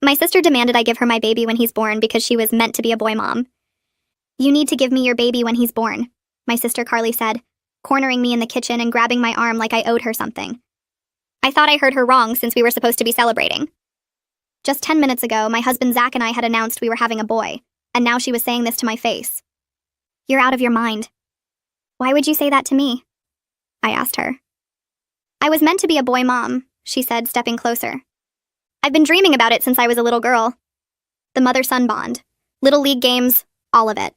My sister demanded I give her my baby when he's born because she was meant to be a boy mom. You need to give me your baby when he's born, my sister Carly said, cornering me in the kitchen and grabbing my arm like I owed her something. I thought I heard her wrong since we were supposed to be celebrating. Just 10 minutes ago, my husband Zach and I had announced we were having a boy, and now she was saying this to my face. You're out of your mind. Why would you say that to me? I asked her. I was meant to be a boy mom, she said, stepping closer. I've been dreaming about it since I was a little girl. The mother-son bond, little league games, all of it.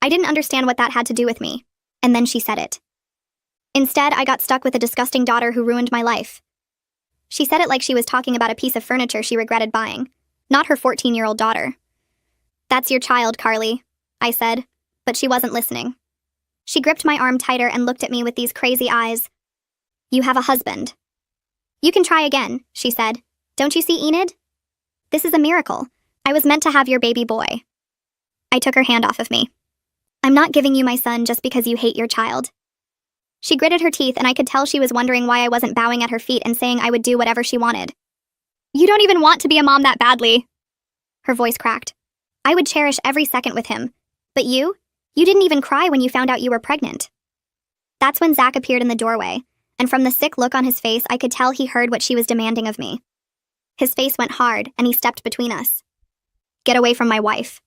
I didn't understand what that had to do with me, and then she said it. Instead, I got stuck with a disgusting daughter who ruined my life. She said it like she was talking about a piece of furniture she regretted buying, not her 14-year-old daughter. That's your child, Carly, I said, but she wasn't listening. She gripped my arm tighter and looked at me with these crazy eyes. You have a husband. You can try again, she said. Don't you see, Enid? This is a miracle. I was meant to have your baby boy. I took her hand off of me. I'm not giving you my son just because you hate your child. She gritted her teeth, and I could tell she was wondering why I wasn't bowing at her feet and saying I would do whatever she wanted. You don't even want to be a mom that badly. Her voice cracked. I would cherish every second with him. But you didn't even cry when you found out you were pregnant. That's when Zach appeared in the doorway, and from the sick look on his face, I could tell he heard what she was demanding of me. His face went hard, and he stepped between us. Get away from my wife.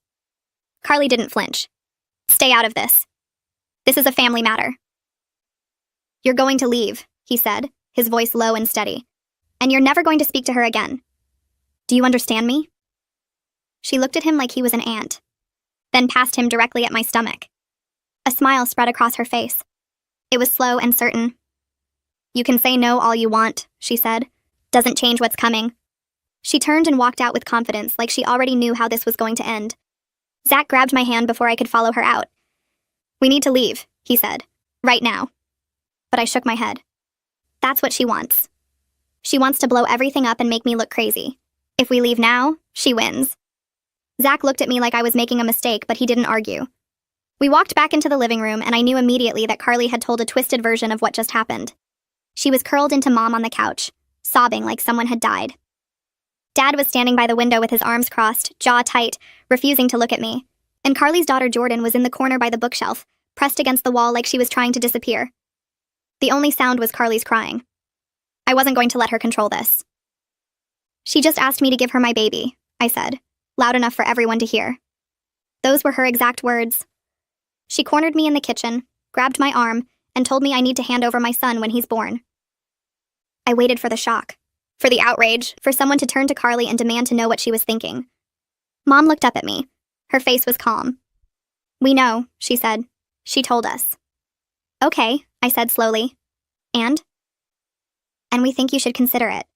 Carly didn't flinch. Stay out of this. This is a family matter. You're going to leave, he said, his voice low and steady. And you're never going to speak to her again. Do you understand me? She looked at him like he was an ant, then passed him directly at my stomach. A smile spread across her face. It was slow and certain. You can say no all you want, she said. Doesn't change what's coming. She turned and walked out with confidence, like she already knew how this was going to end. Zach grabbed my hand before I could follow her out. We need to leave, he said. Right now. But I shook my head. That's what she wants. She wants to blow everything up and make me look crazy. If we leave now, she wins. Zach looked at me like I was making a mistake, but he didn't argue. We walked back into the living room, and I knew immediately that Carly had told a twisted version of what just happened. She was curled into Mom on the couch, sobbing like someone had died. Dad was standing by the window with his arms crossed, jaw tight, refusing to look at me. And Carly's daughter Jordan was in the corner by the bookshelf, pressed against the wall like she was trying to disappear. The only sound was Carly's crying. I wasn't going to let her control this. She just asked me to give her my baby, I said, loud enough for everyone to hear. Those were her exact words. She cornered me in the kitchen, grabbed my arm, and told me I need to hand over my son when he's born. I waited for the shock, for the outrage, for someone to turn to Carly and demand to know what she was thinking. Mom looked up at me. Her face was calm. We know, she said. She told us. Okay, I said slowly. And we think you should consider it.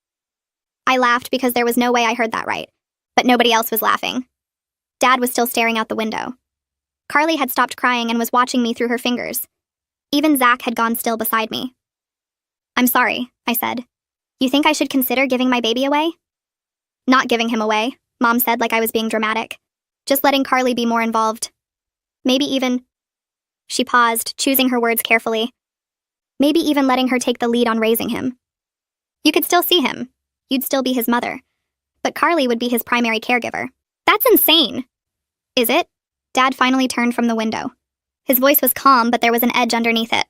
I laughed because there was no way I heard that right, but nobody else was laughing. Dad was still staring out the window. Carly had stopped crying and was watching me through her fingers. Even Zach had gone still beside me. I'm sorry, I said. You think I should consider giving my baby away? Not giving him away, Mom said like I was being dramatic. Just letting Carly be more involved. Maybe even... She paused, choosing her words carefully. Maybe even letting her take the lead on raising him. You could still see him. You'd still be his mother. But Carly would be his primary caregiver. That's insane! Is it? Dad finally turned from the window. His voice was calm, but there was an edge underneath it.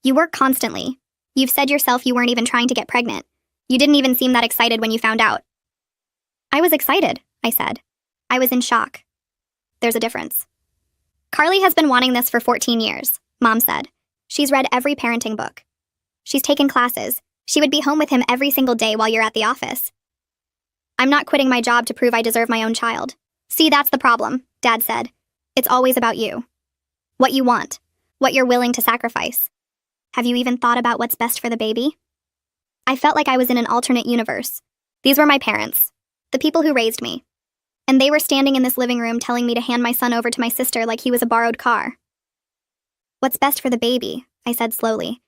You work constantly. You've said yourself you weren't even trying to get pregnant. You didn't even seem that excited when you found out. I was excited, I said. I was in shock. There's a difference. Carly has been wanting this for 14 years, Mom said. She's read every parenting book. She's taken classes. She would be home with him every single day while you're at the office. I'm not quitting my job to prove I deserve my own child. See, that's the problem, Dad said. It's always about you. What you want. What you're willing to sacrifice. Have you even thought about what's best for the baby? I felt like I was in an alternate universe. These were my parents, the people who raised me. And they were standing in this living room telling me to hand my son over to my sister like he was a borrowed car. What's best for the baby, I said slowly,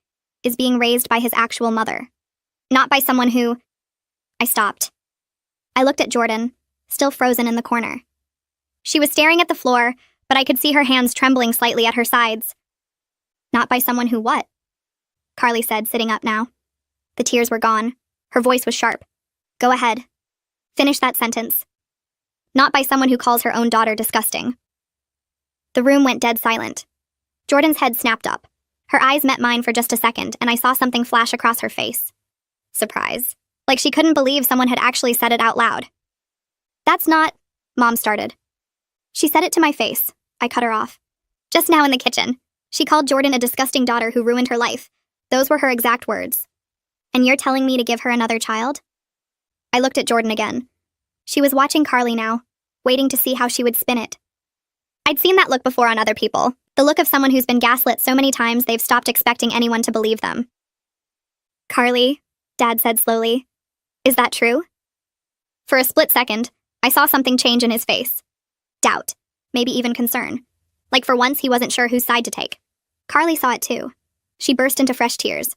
is being raised by his actual mother. Not by someone who... I stopped. I looked at Jordan, still frozen in the corner. She was staring at the floor, but I could see her hands trembling slightly at her sides. Not by someone who what? Carly said, sitting up now. The tears were gone. Her voice was sharp. Go ahead. Finish that sentence. Not by someone who calls her own daughter disgusting. The room went dead silent. Jordan's head snapped up. Her eyes met mine for just a second, and I saw something flash across her face. Surprise. Like she couldn't believe someone had actually said it out loud. That's not... Mom started. She said it to my face. I cut her off. Just now in the kitchen. She called Jordan a disgusting daughter who ruined her life. Those were her exact words. And you're telling me to give her another child? I looked at Jordan again. She was watching Carly now, waiting to see how she would spin it. I'd seen that look before on other people, the look of someone who's been gaslit so many times they've stopped expecting anyone to believe them. Carly, Dad said slowly, is that true? For a split second, I saw something change in his face. Doubt, maybe even concern. Like for once he wasn't sure whose side to take. Carly saw it too. She burst into fresh tears.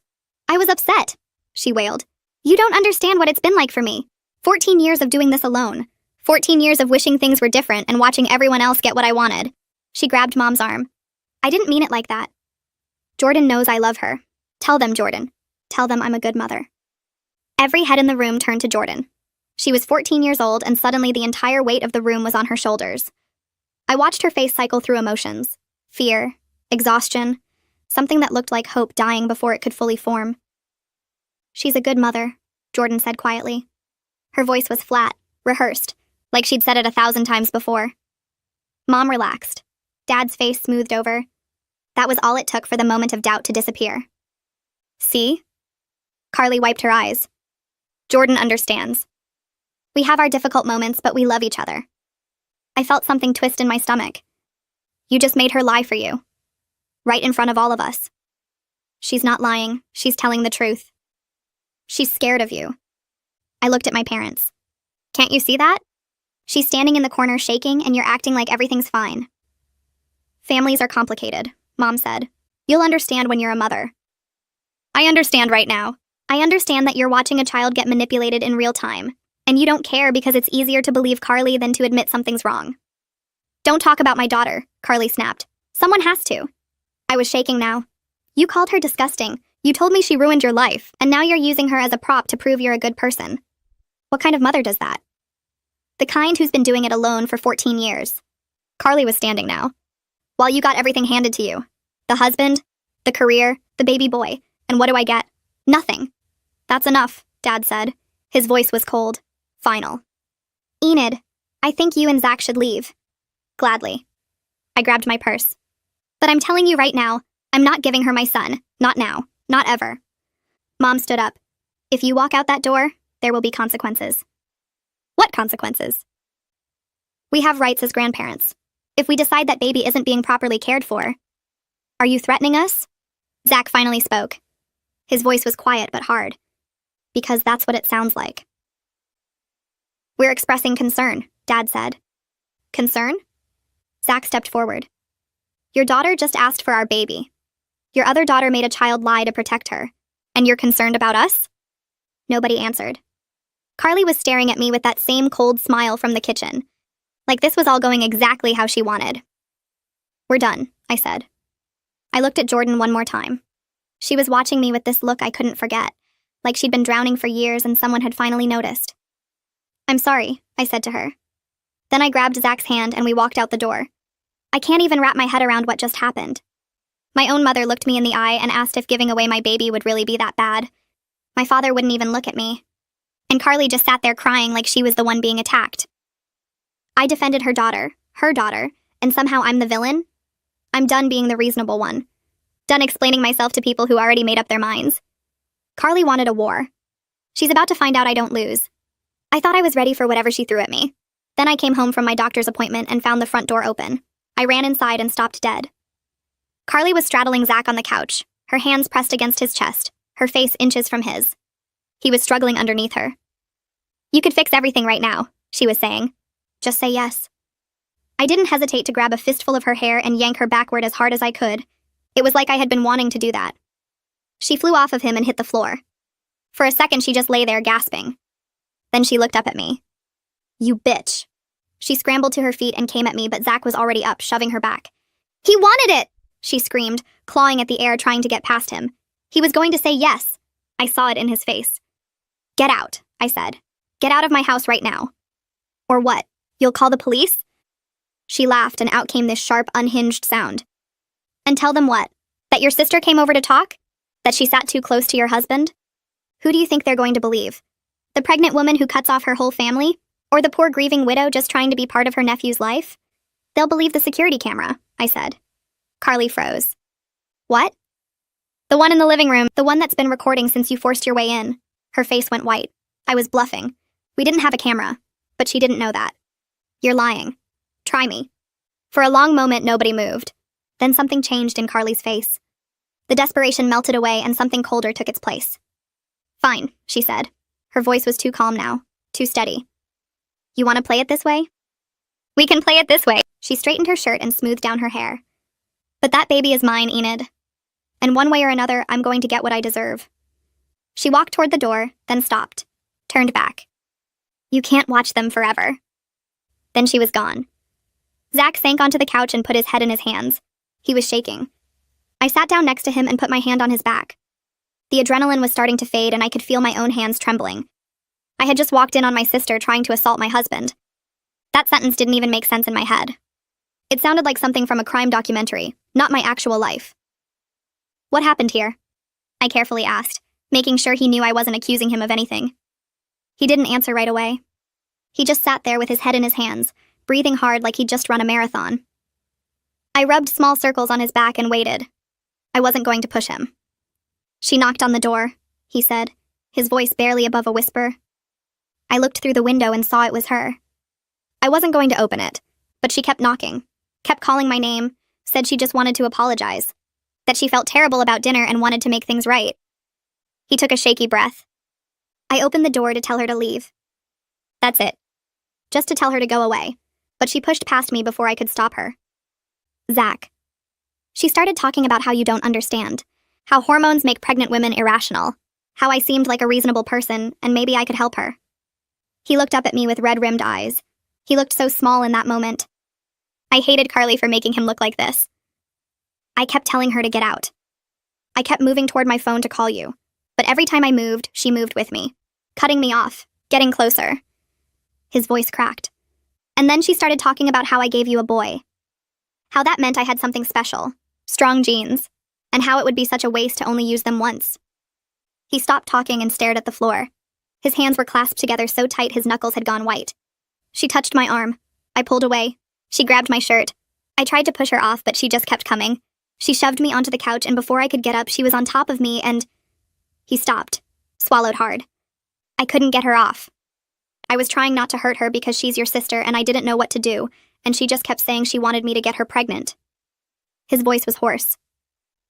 I was upset, she wailed. You don't understand what it's been like for me. 14 years of doing this alone. 14 years of wishing things were different and watching everyone else get what I wanted. She grabbed Mom's arm. I didn't mean it like that. Jordan knows I love her. Tell them, Jordan. Tell them I'm a good mother. Every head in the room turned to Jordan. She was 14 years old and suddenly the entire weight of the room was on her shoulders. I watched her face cycle through emotions. Fear, exhaustion, something that looked like hope dying before it could fully form. She's a good mother, Jordan said quietly. Her voice was flat, rehearsed, like she'd said it 1,000 times before. Mom relaxed. Dad's face smoothed over. That was all it took for the moment of doubt to disappear. See? Carly wiped her eyes. Jordan understands. We have our difficult moments, but we love each other. I felt something twist in my stomach. You just made her lie for you. Right in front of all of us. She's not lying. She's telling the truth. She's scared of you. I looked at my parents. Can't you see that? She's standing in the corner shaking and you're acting like everything's fine. Families are complicated, Mom said. You'll understand when you're a mother. I understand right now. I understand that you're watching a child get manipulated in real time, and you don't care because it's easier to believe Carly than to admit something's wrong. Don't talk about my daughter, Carly snapped. Someone has to. I was shaking now. You called her disgusting. You told me she ruined your life, and now you're using her as a prop to prove you're a good person. What kind of mother does that? The kind who's been doing it alone for 14 years. Carly was standing now. While you got everything handed to you. The husband, the career, the baby boy. And what do I get? Nothing. That's enough, Dad said. His voice was cold. Final. Enid, I think you and Zach should leave. Gladly. I grabbed my purse. But I'm telling you right now, I'm not giving her my son. Not now. Not ever. Mom stood up. If you walk out that door, there will be consequences. What consequences? We have rights as grandparents. If we decide that baby isn't being properly cared for. Are you threatening us? Zach finally spoke. His voice was quiet but hard. Because that's what it sounds like. We're expressing concern, Dad said. Concern? Zach stepped forward. Your daughter just asked for our baby. Your other daughter made a child lie to protect her. And you're concerned about us? Nobody answered. Carly was staring at me with that same cold smile from the kitchen. Like this was all going exactly how she wanted. We're done, I said. I looked at Jordan one more time. She was watching me with this look I couldn't forget, like she'd been drowning for years and someone had finally noticed. I'm sorry, I said to her. Then I grabbed Zach's hand and we walked out the door. I can't even wrap my head around what just happened. My own mother looked me in the eye and asked if giving away my baby would really be that bad. My father wouldn't even look at me. And Carly just sat there crying like she was the one being attacked. I defended her daughter, and somehow I'm the villain? I'm done being the reasonable one. Done explaining myself to people who already made up their minds. Carly wanted a war. She's about to find out I don't lose. I thought I was ready for whatever she threw at me. Then I came home from my doctor's appointment and found the front door open. I ran inside and stopped dead. Carly was straddling Zach on the couch, her hands pressed against his chest, her face inches from his. He was struggling underneath her. You could fix everything right now, she was saying. Just say yes. I didn't hesitate to grab a fistful of her hair and yank her backward as hard as I could. It was like I had been wanting to do that. She flew off of him and hit the floor. For a second, she just lay there gasping. Then she looked up at me. You bitch. She scrambled to her feet and came at me, but Zach was already up, shoving her back. He wanted it, she screamed, clawing at the air trying to get past him. He was going to say yes. I saw it in his face. Get out, I said. Get out of my house right now. Or what? You'll call the police? She laughed, and out came this sharp, unhinged sound. And tell them what? That your sister came over to talk? That she sat too close to your husband? Who do you think they're going to believe? The pregnant woman who cuts off her whole family? Or the poor grieving widow just trying to be part of her nephew's life? They'll believe the security camera, I said. Carly froze. What? The one in the living room, the one that's been recording since you forced your way in. Her face went white. I was bluffing. We didn't have a camera, but she didn't know that. You're lying. Try me. For a long moment, nobody moved. Then something changed in Carly's face. The desperation melted away and something colder took its place. Fine, she said. Her voice was too calm now, too steady. You want to play it this way? We can play it this way. She straightened her shirt and smoothed down her hair. But that baby is mine, Enid. And one way or another, I'm going to get what I deserve. She walked toward the door, then stopped, turned back. You can't watch them forever. Then she was gone. Zach sank onto the couch and put his head in his hands. He was shaking. I sat down next to him and put my hand on his back. The adrenaline was starting to fade and I could feel my own hands trembling. I had just walked in on my sister trying to assault my husband. That sentence didn't even make sense in my head. It sounded like something from a crime documentary, not my actual life. What happened here? I carefully asked, making sure he knew I wasn't accusing him of anything. He didn't answer right away. He just sat there with his head in his hands, breathing hard like he'd just run a marathon. I rubbed small circles on his back and waited. I wasn't going to push him. She knocked on the door, he said, his voice barely above a whisper. I looked through the window and saw it was her. I wasn't going to open it, but she kept knocking, kept calling my name, said she just wanted to apologize, that she felt terrible about dinner and wanted to make things right. He took a shaky breath. I opened the door to tell her to leave. That's it. Just to tell her to go away, but she pushed past me before I could stop her. Zach. She started talking about how you don't understand, how hormones make pregnant women irrational, how I seemed like a reasonable person and maybe I could help her. He looked up at me with red-rimmed eyes. He looked so small in that moment. I hated Carly for making him look like this. I kept telling her to get out. I kept moving toward my phone to call you, but every time I moved, she moved with me, cutting me off, getting closer. His voice cracked. And then she started talking about how I gave you a boy. How that meant I had something special, strong genes, and how it would be such a waste to only use them once. He stopped talking and stared at the floor. His hands were clasped together so tight his knuckles had gone white. She touched my arm. I pulled away. She grabbed my shirt. I tried to push her off, but she just kept coming. She shoved me onto the couch, and before I could get up, she was on top of me, and... He stopped, swallowed hard. I couldn't get her off. I was trying not to hurt her because she's your sister, and I didn't know what to do, and she just kept saying she wanted me to get her pregnant. His voice was hoarse.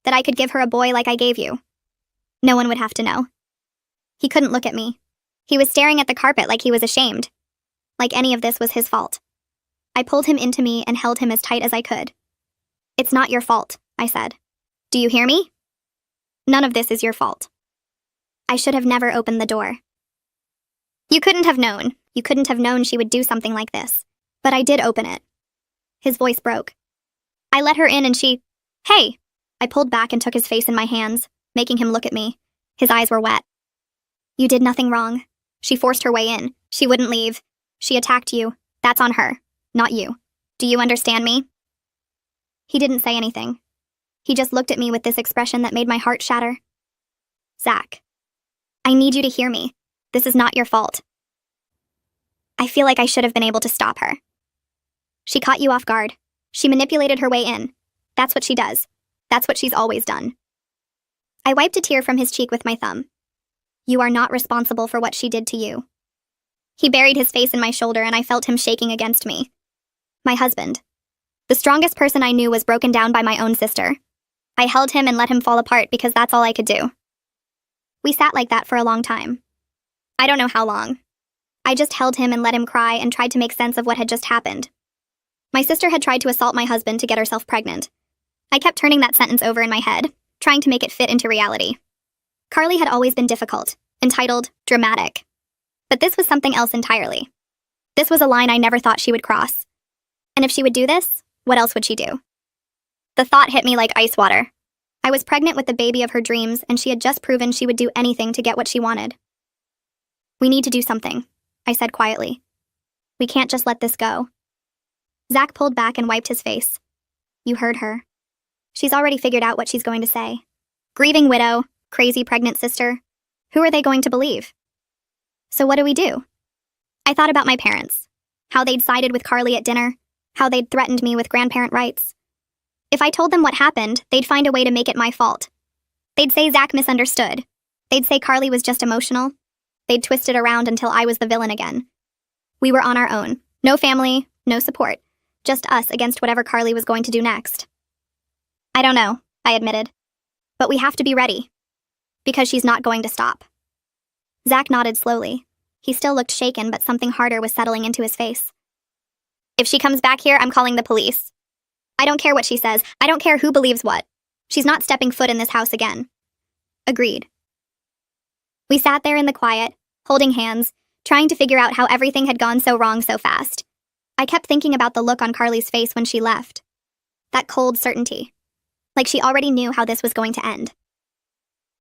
That I could give her a boy like I gave you. No one would have to know. He couldn't look at me. He was staring at the carpet like he was ashamed. Like any of this was his fault. I pulled him into me and held him as tight as I could. It's not your fault, I said. Do you hear me? None of this is your fault. I should have never opened the door. You couldn't have known. You couldn't have known she would do something like this. But I did open it. His voice broke. I let her in and she... Hey! I pulled back and took his face in my hands, making him look at me. His eyes were wet. You did nothing wrong. She forced her way in. She wouldn't leave. She attacked you. That's on her, not you. Do you understand me? He didn't say anything. He just looked at me with this expression that made my heart shatter. Zach, I need you to hear me. This is not your fault. I feel like I should have been able to stop her. She caught you off guard. She manipulated her way in. That's what she does. That's what she's always done. I wiped a tear from his cheek with my thumb. You are not responsible for what she did to you. He buried his face in my shoulder and I felt him shaking against me. My husband. The strongest person I knew was broken down by my own sister. I held him and let him fall apart because that's all I could do. We sat like that for a long time. I don't know how long. I just held him and let him cry and tried to make sense of what had just happened. My sister had tried to assault my husband to get herself pregnant. I kept turning that sentence over in my head, trying to make it fit into reality. Carly had always been difficult, entitled, dramatic. But this was something else entirely. This was a line I never thought she would cross. And if she would do this, what else would she do? The thought hit me like ice water. I was pregnant with the baby of her dreams, and she had just proven she would do anything to get what she wanted. We need to do something, I said quietly. We can't just let this go. Zach pulled back and wiped his face. You heard her. She's already figured out what she's going to say. Grieving widow, crazy pregnant sister. Who are they going to believe? So what do we do? I thought about my parents. How they'd sided with Carly at dinner. How they'd threatened me with grandparent rights. If I told them what happened, they'd find a way to make it my fault. They'd say Zach misunderstood. They'd say Carly was just emotional. They'd twist it around until I was the villain again. We were on our own. No family, no support. Just us against whatever Carly was going to do next. I don't know, I admitted. But we have to be ready. Because she's not going to stop. Zach nodded slowly. He still looked shaken, but something harder was settling into his face. If she comes back here, I'm calling the police. I don't care what she says. I don't care who believes what. She's not stepping foot in this house again. Agreed. We sat there in the quiet, holding hands, trying to figure out how everything had gone so wrong so fast. I kept thinking about the look on Carly's face when she left. That cold certainty. Like she already knew how this was going to end.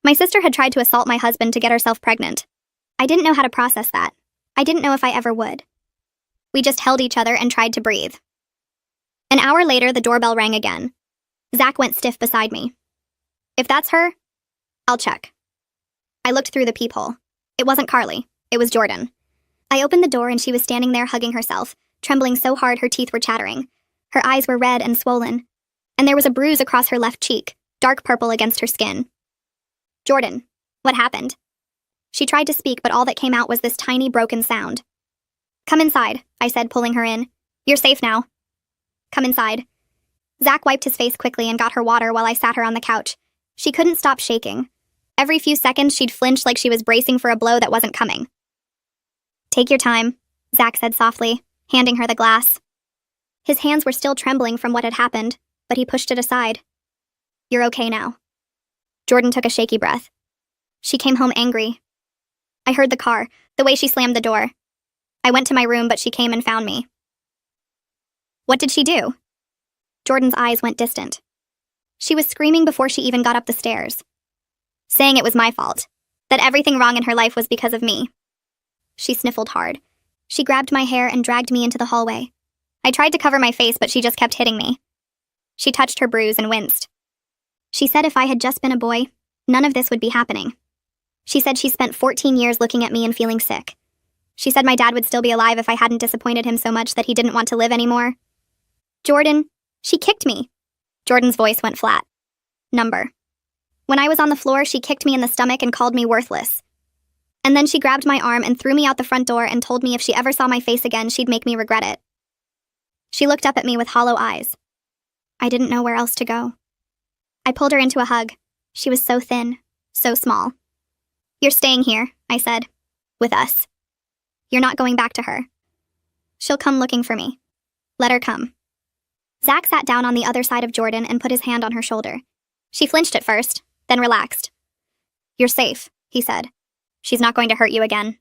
My sister had tried to assault my husband to get herself pregnant. I didn't know how to process that. I didn't know if I ever would. We just held each other and tried to breathe. An hour later, the doorbell rang again. Zach went stiff beside me. If that's her, I'll check. I looked through the peephole. It wasn't Carly. It was Jordan. I opened the door and she was standing there hugging herself, trembling so hard her teeth were chattering. Her eyes were red and swollen. And there was a bruise across her left cheek, dark purple against her skin. Jordan, what happened? She tried to speak, but all that came out was this tiny broken sound. Come inside, I said, pulling her in. You're safe now. Come inside. Zach wiped his face quickly and got her water while I sat her on the couch. She couldn't stop shaking. Every few seconds, she'd flinch like she was bracing for a blow that wasn't coming. Take your time, Zach said softly, handing her the glass. His hands were still trembling from what had happened, but he pushed it aside. You're okay now. Jordan took a shaky breath. She came home angry. I heard the car, the way she slammed the door. I went to my room, but she came and found me. What did she do? Jordan's eyes went distant. She was screaming before she even got up the stairs. Saying it was my fault. That everything wrong in her life was because of me. She sniffled hard. She grabbed my hair and dragged me into the hallway. I tried to cover my face, but she just kept hitting me. She touched her bruise and winced. She said if I had just been a boy, none of this would be happening. She said she spent 14 years looking at me and feeling sick. She said my dad would still be alive if I hadn't disappointed him so much that he didn't want to live anymore. Jordan, she kicked me. Jordan's voice went flat. Number. When I was on the floor, she kicked me in the stomach and called me worthless. And then she grabbed my arm and threw me out the front door and told me if she ever saw my face again, she'd make me regret it. She looked up at me with hollow eyes. I didn't know where else to go. I pulled her into a hug. She was so thin, so small. You're staying here, I said. With us. You're not going back to her. She'll come looking for me. Let her come. Zach sat down on the other side of Jordan and put his hand on her shoulder. She flinched at first, then relaxed. You're safe, he said. She's not going to hurt you again.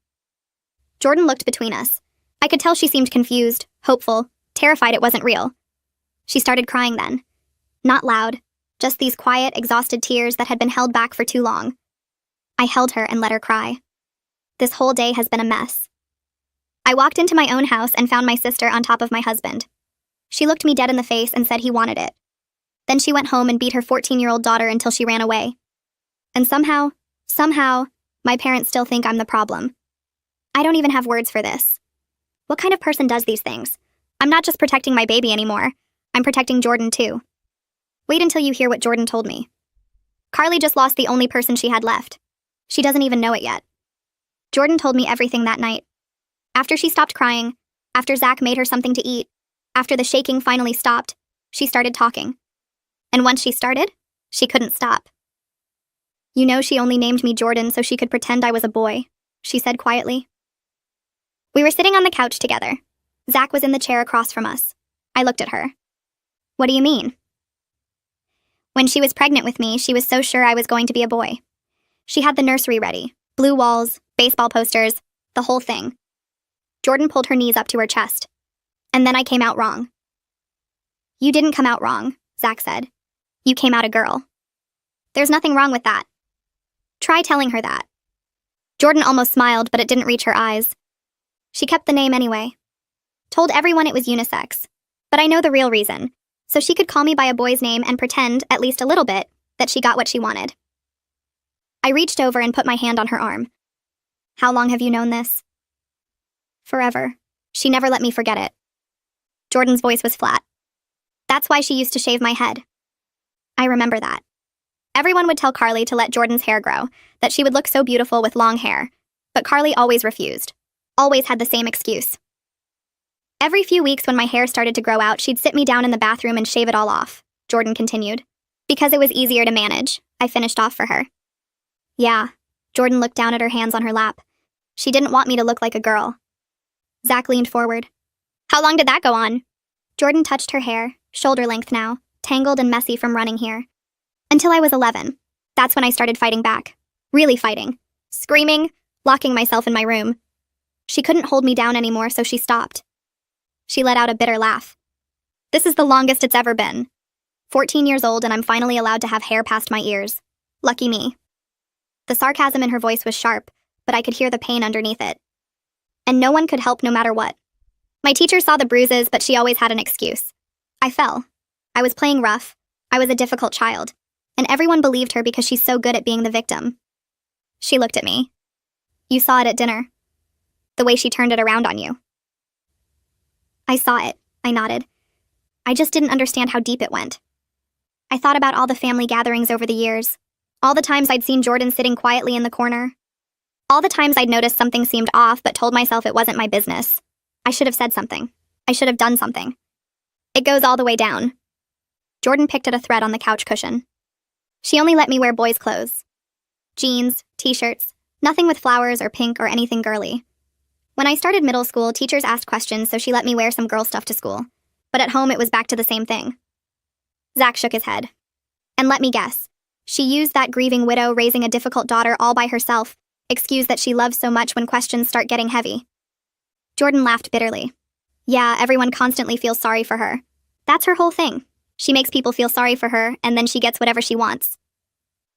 Jordan looked between us. I could tell she seemed confused, hopeful, terrified it wasn't real. She started crying then. Not loud, just these quiet, exhausted tears that had been held back for too long. I held her and let her cry. This whole day has been a mess. I walked into my own house and found my sister on top of my husband. She looked me dead in the face and said he wanted it. Then she went home and beat her 14-year-old daughter until she ran away. And somehow, my parents still think I'm the problem. I don't even have words for this. What kind of person does these things? I'm not just protecting my baby anymore. I'm protecting Jordan too. Wait until you hear what Jordan told me. Carly just lost the only person she had left. She doesn't even know it yet. Jordan told me everything that night. After she stopped crying, after Zach made her something to eat, after the shaking finally stopped, she started talking. And once she started, she couldn't stop. You know she only named me Jordan so she could pretend I was a boy, she said quietly. We were sitting on the couch together. Zach was in the chair across from us. I looked at her. What do you mean? When she was pregnant with me, she was so sure I was going to be a boy. She had the nursery ready, blue walls, baseball posters, the whole thing. Jordan pulled her knees up to her chest. And then I came out wrong. You didn't come out wrong, Zach said. You came out a girl. There's nothing wrong with that. Try telling her that. Jordan almost smiled, but it didn't reach her eyes. She kept the name anyway. Told everyone it was unisex. But I know the real reason, so she could call me by a boy's name and pretend, at least a little bit, that she got what she wanted. I reached over and put my hand on her arm. How long have you known this? Forever. She never let me forget it. Jordan's voice was flat. That's why she used to shave my head. I remember that. Everyone would tell Carly to let Jordan's hair grow, that she would look so beautiful with long hair, but Carly always refused. Always had the same excuse. Every few weeks when my hair started to grow out, she'd sit me down in the bathroom and shave it all off, Jordan continued. Because it was easier to manage, I finished off for her. Yeah, Jordan looked down at her hands on her lap. She didn't want me to look like a girl. Zach leaned forward. How long did that go on? Jordan touched her hair, shoulder length now, tangled and messy from running here. Until I was 11. That's when I started fighting back. Really fighting. Screaming, locking myself in my room. She couldn't hold me down anymore, so she stopped. She let out a bitter laugh. This is the longest it's ever been. 14 years old and I'm finally allowed to have hair past my ears. Lucky me. The sarcasm in her voice was sharp, but I could hear the pain underneath it. And no one could help no matter what. My teacher saw the bruises, but she always had an excuse. I fell. I was playing rough. I was a difficult child. And everyone believed her because she's so good at being the victim. She looked at me. You saw it at dinner. The way she turned it around on you. I saw it, I nodded. I just didn't understand how deep it went. I thought about all the family gatherings over the years. All the times I'd seen Jordan sitting quietly in the corner. All the times I'd noticed something seemed off but told myself it wasn't my business. I should have said something. I should have done something. It goes all the way down. Jordan picked at a thread on the couch cushion. She only let me wear boys' clothes. Jeans, t-shirts, nothing with flowers or pink or anything girly. When I started middle school, teachers asked questions, so she let me wear some girl stuff to school. But at home, it was back to the same thing. Zach shook his head. And let me guess. She used that grieving widow raising a difficult daughter all by herself, excuse that she loves so much when questions start getting heavy. Jordan laughed bitterly. Yeah, everyone constantly feels sorry for her. That's her whole thing. She makes people feel sorry for her, and then she gets whatever she wants.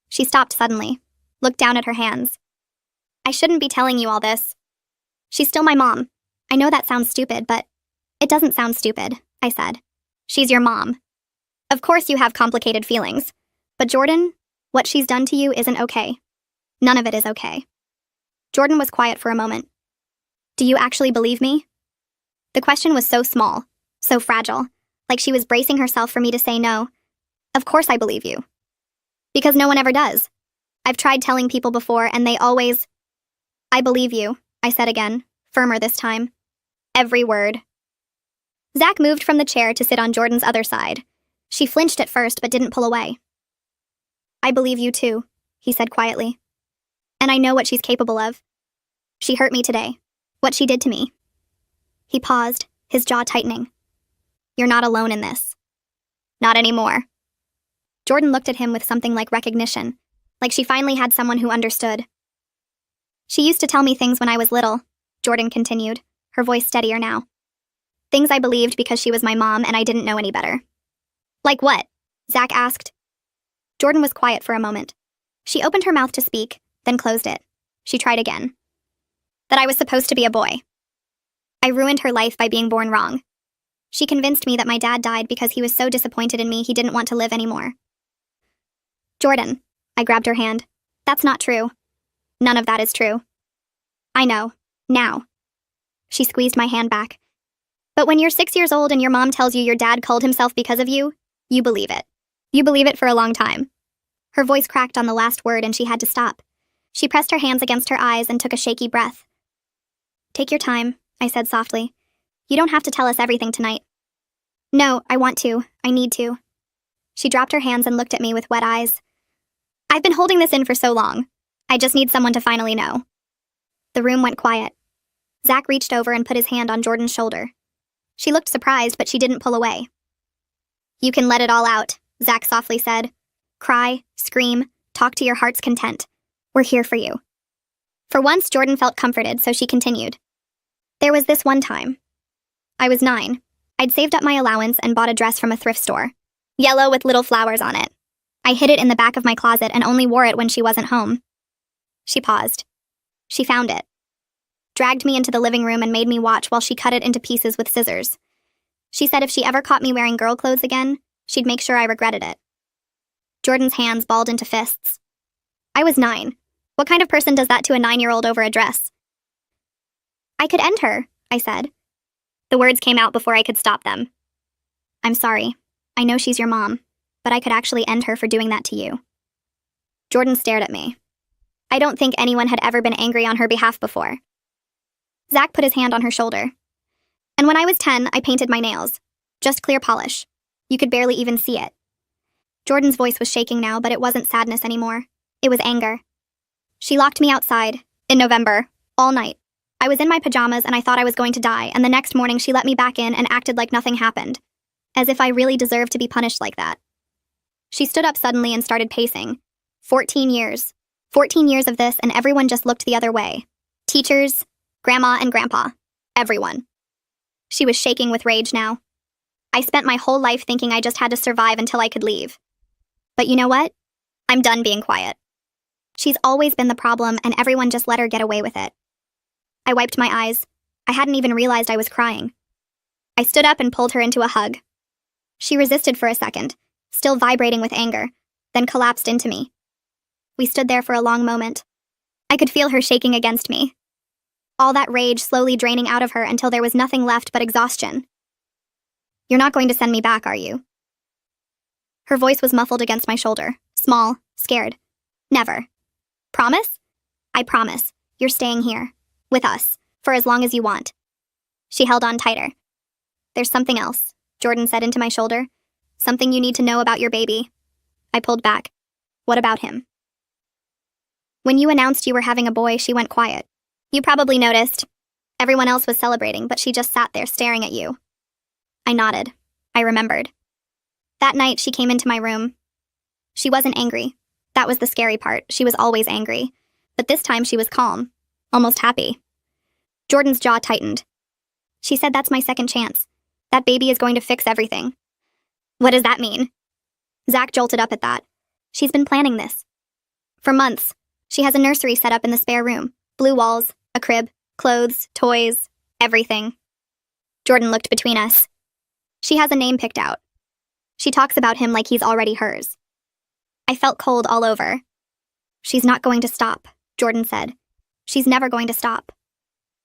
She stopped suddenly, looked down at her hands. I shouldn't be telling you all this. She's still my mom. I know that sounds stupid, but it doesn't sound stupid, I said. She's your mom. Of course you have complicated feelings. But Jordan, what she's done to you isn't okay. None of it is okay. Jordan was quiet for a moment. Do you actually believe me? The question was so small, so fragile, like she was bracing herself for me to say no. Of course I believe you. Because no one ever does. I've tried telling people before, and they always... I believe you, I said again, firmer this time. Every word. Zach moved from the chair to sit on Jordan's other side. She flinched at first, but didn't pull away. I believe you too, he said quietly. And I know what she's capable of. She hurt me today. What she did to me. He paused, his jaw tightening. You're not alone in this. Not anymore. Jordan looked at him with something like recognition, like she finally had someone who understood. She used to tell me things when I was little, Jordan continued, her voice steadier now. Things I believed because she was my mom and I didn't know any better. Like what? Zach asked. Jordan was quiet for a moment. She opened her mouth to speak, then closed it. She tried again. That I was supposed to be a boy. I ruined her life by being born wrong. She convinced me that my dad died because he was so disappointed in me he didn't want to live anymore. Jordan, I grabbed her hand. That's not true. None of that is true. I know. Now. She squeezed my hand back. But when you're 6 years old and your mom tells you your dad killed himself because of you, you believe it. You believe it for a long time. Her voice cracked on the last word and she had to stop. She pressed her hands against her eyes and took a shaky breath. Take your time, I said softly. You don't have to tell us everything tonight. No, I want to. I need to. She dropped her hands and looked at me with wet eyes. I've been holding this in for so long. I just need someone to finally know. The room went quiet. Zach reached over and put his hand on Jordan's shoulder. She looked surprised, but she didn't pull away. You can let it all out, Zach softly said. Cry, scream, talk to your heart's content. We're here for you. For once, Jordan felt comforted, so she continued. There was this one time. I was 9. I'd saved up my allowance and bought a dress from a thrift store. Yellow with little flowers on it. I hid it in the back of my closet and only wore it when she wasn't home. She paused. She found it. dragged me into the living room and made me watch while she cut it into pieces with scissors. She said if she ever caught me wearing girl clothes again, she'd make sure I regretted it. Jordan's hands balled into fists. I was 9. What kind of person does that to a 9-year-old over a dress? I could end her, I said. The words came out before I could stop them. I'm sorry. I know she's your mom, but I could actually end her for doing that to you. Jordan stared at me. I don't think anyone had ever been angry on her behalf before. Zach put his hand on her shoulder. And when I was 10, I painted my nails. Just clear polish. You could barely even see it. Jordan's voice was shaking now, but it wasn't sadness anymore. It was anger. She locked me outside, in November, all night. I was in my pajamas and I thought I was going to die, and the next morning she let me back in and acted like nothing happened. As if I really deserved to be punished like that. She stood up suddenly and started pacing. 14 years. 14 years of this, and everyone just looked the other way. Teachers, Grandma and Grandpa. Everyone. She was shaking with rage now. I spent my whole life thinking I just had to survive until I could leave. But you know what? I'm done being quiet. She's always been the problem, and everyone just let her get away with it. I wiped my eyes. I hadn't even realized I was crying. I stood up and pulled her into a hug. She resisted for a second, still vibrating with anger, then collapsed into me. We stood there for a long moment. I could feel her shaking against me. All that rage slowly draining out of her until there was nothing left but exhaustion. You're not going to send me back, are you? Her voice was muffled against my shoulder, small, scared. Never. Promise? I promise. You're staying here. With us. For as long as you want. She held on tighter. There's something else, Jordan said into my shoulder. Something you need to know about your baby. I pulled back. What about him? When you announced you were having a boy, she went quiet. You probably noticed. Everyone else was celebrating, but she just sat there staring at you. I nodded. I remembered. That night, she came into my room. She wasn't angry. That was the scary part. She was always angry. But this time she was calm. Almost happy. Jordan's jaw tightened. She said that's my second chance. That baby is going to fix everything. What does that mean? Zach jolted up at that. She's been planning this. For months. She has a nursery set up in the spare room. Blue walls, a crib, clothes, toys, everything. Jordan looked between us. She has a name picked out. She talks about him like he's already hers. I felt cold all over. She's not going to stop, Jordan said. She's never going to stop.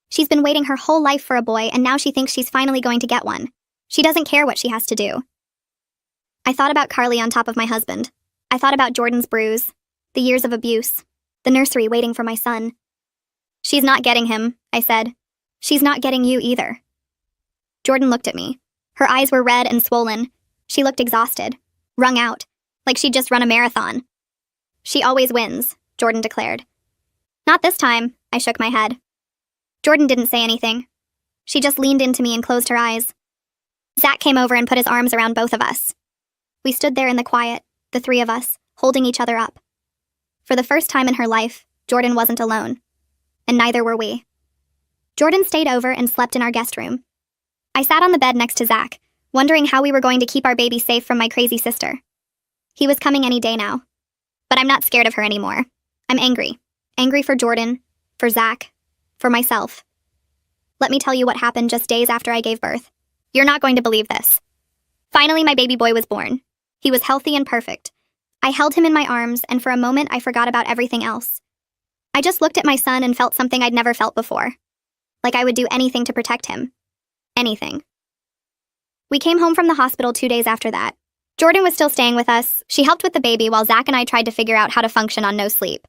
She's been waiting her whole life for a boy, and now she thinks she's finally going to get one. She doesn't care what she has to do. I thought about Carly on top of my husband. I thought about Jordan's bruise, the years of abuse, the nursery waiting for my son. She's not getting him, I said. She's not getting you either. Jordan looked at me. Her eyes were red and swollen. She looked exhausted, wrung out, like she'd just run a marathon. She always wins, Jordan declared. Not this time, I shook my head. Jordan didn't say anything. She just leaned into me and closed her eyes. Zach came over and put his arms around both of us. We stood there in the quiet, the three of us, holding each other up. For the first time in her life, Jordan wasn't alone. And neither were we. Jordan stayed over and slept in our guest room. I sat on the bed next to Zach, wondering how we were going to keep our baby safe from my crazy sister. He was coming any day now. But I'm not scared of her anymore. I'm angry. Angry for Jordan, for Zach, for myself. Let me tell you what happened just days after I gave birth. You're not going to believe this. Finally, my baby boy was born. He was healthy and perfect. I held him in my arms, and for a moment I forgot about everything else. I just looked at my son and felt something I'd never felt before. Like I would do anything to protect him. Anything. We came home from the hospital 2 days after that. Jordan was still staying with us. She helped with the baby while Zach and I tried to figure out how to function on no sleep.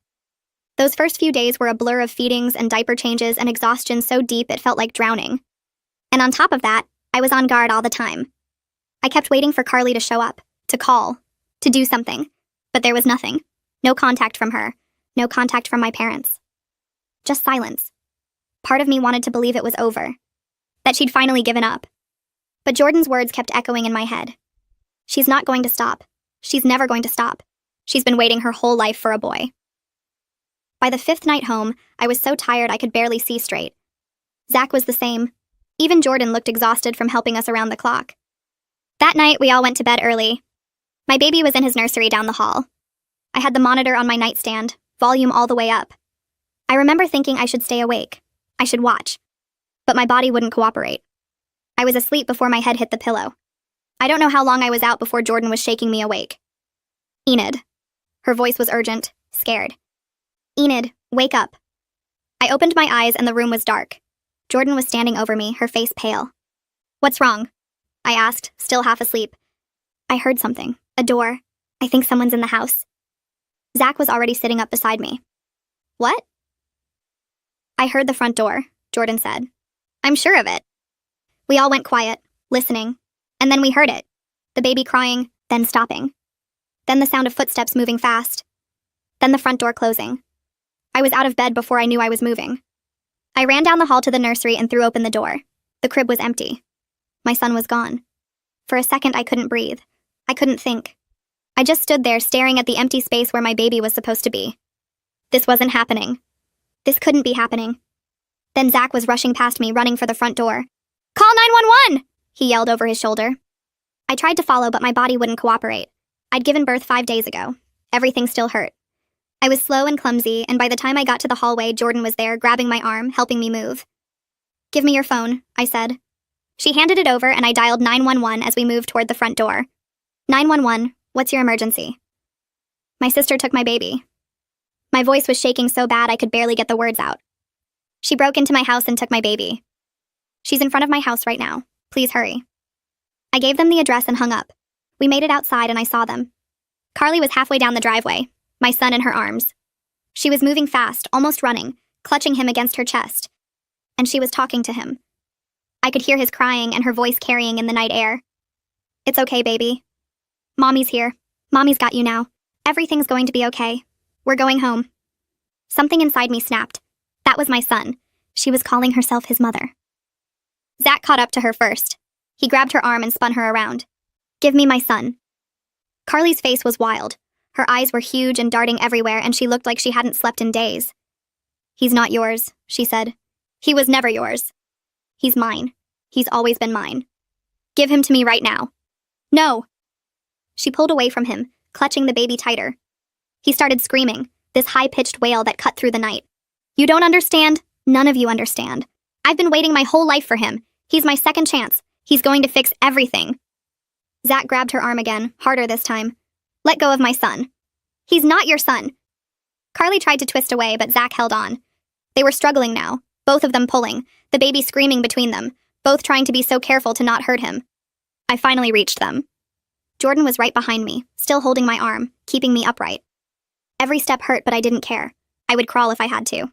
Those first few days were a blur of feedings and diaper changes and exhaustion so deep it felt like drowning. And on top of that, I was on guard all the time. I kept waiting for Carly to show up, to call, to do something. But there was nothing. No contact from her. No contact from my parents. Just silence. Part of me wanted to believe it was over. That she'd finally given up. But Jordan's words kept echoing in my head. She's not going to stop. She's never going to stop. She's been waiting her whole life for a boy. By the 5th night home, I was so tired I could barely see straight. Zach was the same. Even Jordan looked exhausted from helping us around the clock. That night, we all went to bed early. My baby was in his nursery down the hall. I had the monitor on my nightstand, volume all the way up. I remember thinking I should stay awake, I should watch. But my body wouldn't cooperate. I was asleep before my head hit the pillow. I don't know how long I was out before Jordan was shaking me awake. Enid. Her voice was urgent, scared. Enid, wake up. I opened my eyes and the room was dark. Jordan was standing over me, her face pale. What's wrong? I asked, still half asleep. I heard something. A door. I think someone's in the house. Zach was already sitting up beside me. What? I heard the front door, Jordan said. I'm sure of it. We all went quiet, listening, and then we heard it. The baby crying, then stopping. Then the sound of footsteps moving fast. Then the front door closing. I was out of bed before I knew I was moving. I ran down the hall to the nursery and threw open the door. The crib was empty. My son was gone. For a second, I couldn't breathe. I couldn't think. I just stood there staring at the empty space where my baby was supposed to be. This wasn't happening. This couldn't be happening. Then Zach was rushing past me, running for the front door. Call 911! He yelled over his shoulder. I tried to follow, but my body wouldn't cooperate. I'd given birth 5 days ago. Everything still hurt. I was slow and clumsy, and by the time I got to the hallway, Jordan was there, grabbing my arm, helping me move. Give me your phone, I said. She handed it over, and I dialed 911 as we moved toward the front door. 911, what's your emergency? My sister took my baby. My voice was shaking so bad I could barely get the words out. She broke into my house and took my baby. She's in front of my house right now. Please hurry. I gave them the address and hung up. We made it outside and I saw them. Carly was halfway down the driveway, my son in her arms. She was moving fast, almost running, clutching him against her chest. And she was talking to him. I could hear his crying and her voice carrying in the night air. It's okay, baby. Mommy's here. Mommy's got you now. Everything's going to be okay. We're going home. Something inside me snapped. That was my son. She was calling herself his mother. Zach caught up to her first. He grabbed her arm and spun her around. Give me my son. Carly's face was wild. Her eyes were huge and darting everywhere, and she looked like she hadn't slept in days. He's not yours, she said. He was never yours. He's mine. He's always been mine. Give him to me right now. No. She pulled away from him, clutching the baby tighter. He started screaming, this high-pitched wail that cut through the night. You don't understand? None of you understand. I've been waiting my whole life for him. He's my second chance. He's going to fix everything. Zach grabbed her arm again, harder this time. Let go of my son. He's not your son. Carly tried to twist away, but Zach held on. They were struggling now, both of them pulling, the baby screaming between them, both trying to be so careful to not hurt him. I finally reached them. Jordan was right behind me, still holding my arm, keeping me upright. Every step hurt, but I didn't care. I would crawl if I had to.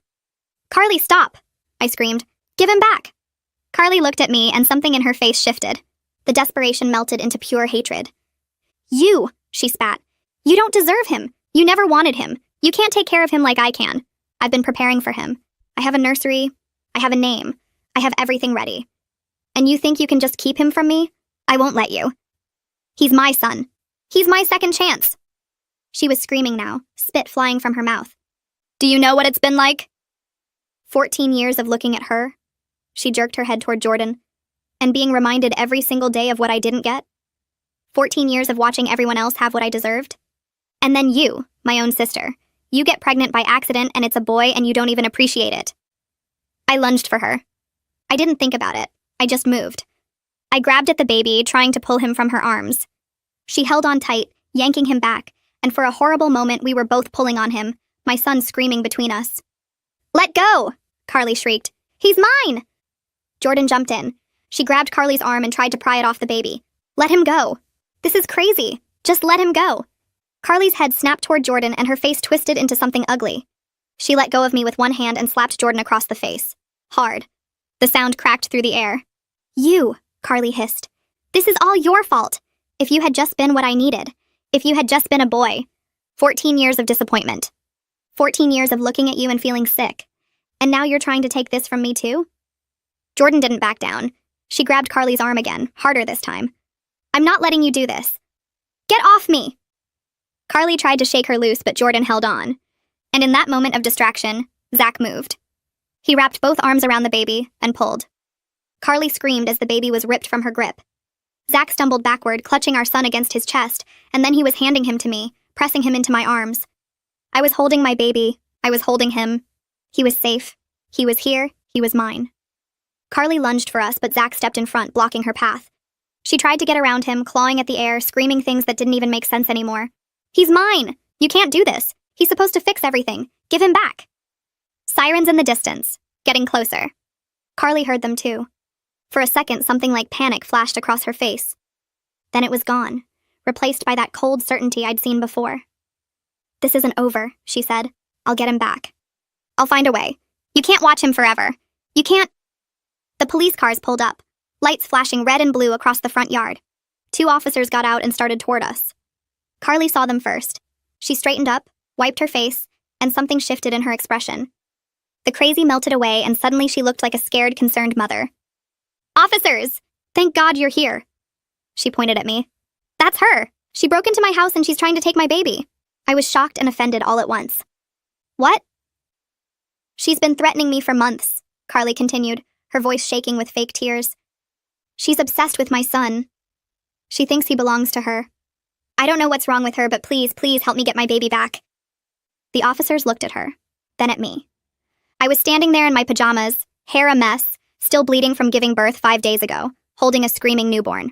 Carly, stop! I screamed. Give him back! Carly looked at me, and something in her face shifted. The desperation melted into pure hatred. You, she spat. You don't deserve him. You never wanted him. You can't take care of him like I can. I've been preparing for him. I have a nursery. I have a name. I have everything ready. And you think you can just keep him from me? I won't let you. He's my son. He's my second chance. She was screaming now, spit flying from her mouth. Do you know what it's been like? 14 years of looking at her. She jerked her head toward Jordan. And being reminded every single day of what I didn't get. 14 years of watching everyone else have what I deserved. And then you, my own sister. You get pregnant by accident and it's a boy and you don't even appreciate it. I lunged for her. I didn't think about it. I just moved. I grabbed at the baby, trying to pull him from her arms. She held on tight, yanking him back, and for a horrible moment we were both pulling on him, my son screaming between us. Let go! Carly shrieked. He's mine! Jordan jumped in. She grabbed Carly's arm and tried to pry it off the baby. Let him go. This is crazy. Just let him go. Carly's head snapped toward Jordan and her face twisted into something ugly. She let go of me with one hand and slapped Jordan across the face. Hard. The sound cracked through the air. You, Carly hissed. This is all your fault. If you had just been what I needed. If you had just been a boy. 14 years of disappointment. 14 years of looking at you and feeling sick. And now you're trying to take this from me too? Jordan didn't back down. She grabbed Carly's arm again, harder this time. I'm not letting you do this. Get off me! Carly tried to shake her loose, but Jordan held on. And in that moment of distraction, Zach moved. He wrapped both arms around the baby and pulled. Carly screamed as the baby was ripped from her grip. Zach stumbled backward, clutching our son against his chest, and then he was handing him to me, pressing him into my arms. I was holding my baby. I was holding him. He was safe. He was here. He was mine. Carly lunged for us, but Zach stepped in front, blocking her path. She tried to get around him, clawing at the air, screaming things that didn't even make sense anymore. He's mine! You can't do this! He's supposed to fix everything! Give him back! Sirens in the distance, getting closer. Carly heard them too. For a second, something like panic flashed across her face. Then it was gone, replaced by that cold certainty I'd seen before. This isn't over, she said. I'll get him back. I'll find a way. You can't watch him forever. You can't. The police cars pulled up, lights flashing red and blue across the front yard. 2 officers got out and started toward us. Carly saw them first. She straightened up, wiped her face, and something shifted in her expression. The crazy melted away, and suddenly she looked like a scared, concerned mother. Officers! Thank God you're here. She pointed at me. That's her. She broke into my house and she's trying to take my baby. I was shocked and offended all at once. What? She's been threatening me for months, Carly continued, her voice shaking with fake tears. She's obsessed with my son. She thinks he belongs to her. I don't know what's wrong with her, but please, please help me get my baby back. The officers looked at her, then at me. I was standing there in my pajamas, hair a mess, still bleeding from giving birth 5 days ago, holding a screaming newborn.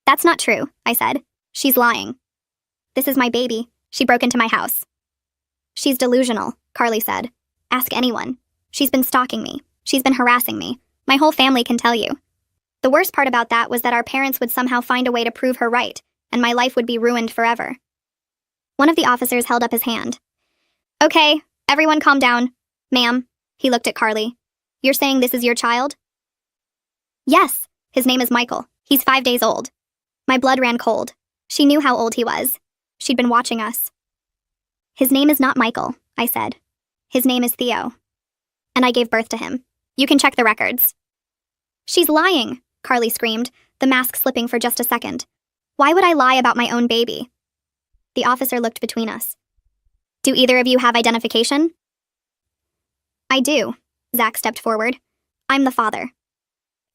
That's not true, I said. She's lying. This is my baby. She broke into my house. She's delusional, Carly said. Ask anyone. She's been stalking me. She's been harassing me. My whole family can tell you. The worst part about that was that our parents would somehow find a way to prove her right, and my life would be ruined forever. One of the officers held up his hand. Okay, everyone calm down. Ma'am, he looked at Carly. You're saying this is your child? Yes, his name is Michael. He's 5 days old. My blood ran cold. She knew how old he was. She'd been watching us. His name is not Michael, I said. His name is Theo. And I gave birth to him. You can check the records. She's lying, Carly screamed, the mask slipping for just a second. Why would I lie about my own baby? The officer looked between us. Do either of you have identification? I do, Zach stepped forward. I'm the father.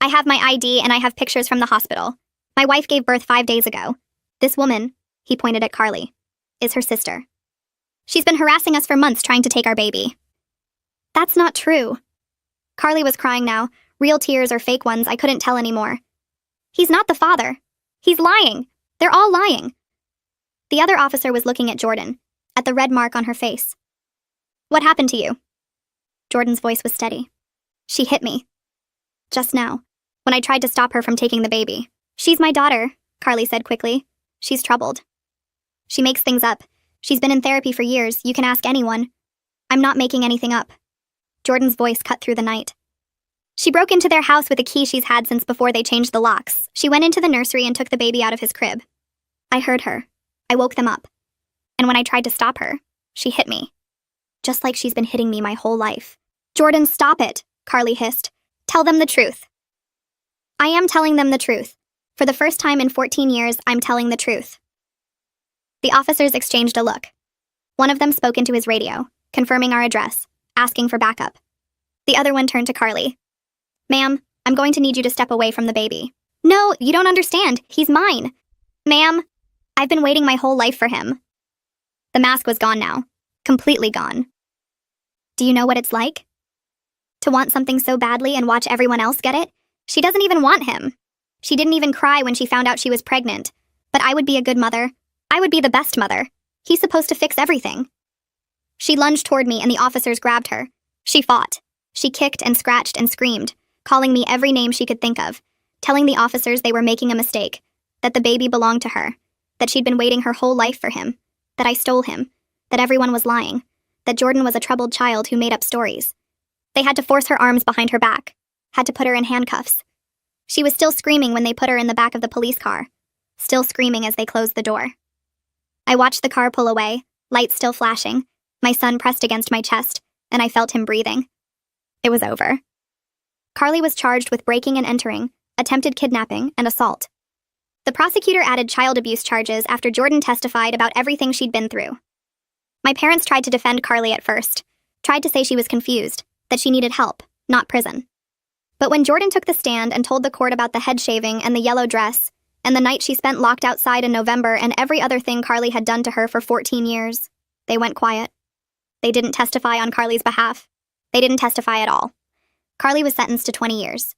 I have my ID and I have pictures from the hospital. My wife gave birth 5 days ago. This woman, he pointed at Carly, is her sister. She's been harassing us for months trying to take our baby. That's not true. Carly was crying now, real tears or fake ones, I couldn't tell anymore. He's not the father. He's lying. They're all lying. The other officer was looking at Jordan, at the red mark on her face. What happened to you? Jordan's voice was steady. She hit me. Just now, when I tried to stop her from taking the baby. She's my daughter, Carly said quickly. She's troubled. She makes things up. She's been in therapy for years. You can ask anyone. I'm not making anything up. Jordan's voice cut through the night. She broke into their house with a key she's had since before they changed the locks. She went into the nursery and took the baby out of his crib. I heard her. I woke them up. And when I tried to stop her, she hit me. Just like she's been hitting me my whole life. Jordan, stop it, Carly hissed. Tell them the truth. I am telling them the truth. For the first time in 14 years, I'm telling the truth. The officers exchanged a look. One of them spoke into his radio, confirming our address, asking for backup. The other one turned to Carly. Ma'am, I'm going to need you to step away from the baby. No, you don't understand. He's mine. Ma'am, I've been waiting my whole life for him. The mask was gone now. Completely gone. Do you know what it's like? To want something so badly and watch everyone else get it? She doesn't even want him. She didn't even cry when she found out she was pregnant. But I would be a good mother. I would be the best mother. He's supposed to fix everything. She lunged toward me and the officers grabbed her. She fought. She kicked and scratched and screamed, calling me every name she could think of, telling the officers they were making a mistake, that the baby belonged to her, that she'd been waiting her whole life for him, that I stole him, that everyone was lying, that Jordan was a troubled child who made up stories. They had to force her arms behind her back, had to put her in handcuffs. She was still screaming when they put her in the back of the police car, still screaming as they closed the door. I watched the car pull away, lights still flashing, my son pressed against my chest, and I felt him breathing. It was over. Carly was charged with breaking and entering, attempted kidnapping, and assault. The prosecutor added child abuse charges after Jordan testified about everything she'd been through. My parents tried to defend Carly at first, tried to say she was confused, that she needed help, not prison. But when Jordan took the stand and told the court about the head shaving and the yellow dress, and the night she spent locked outside in November and every other thing Carly had done to her for 14 years, they went quiet. They didn't testify on Carly's behalf. They didn't testify at all. Carly was sentenced to 20 years.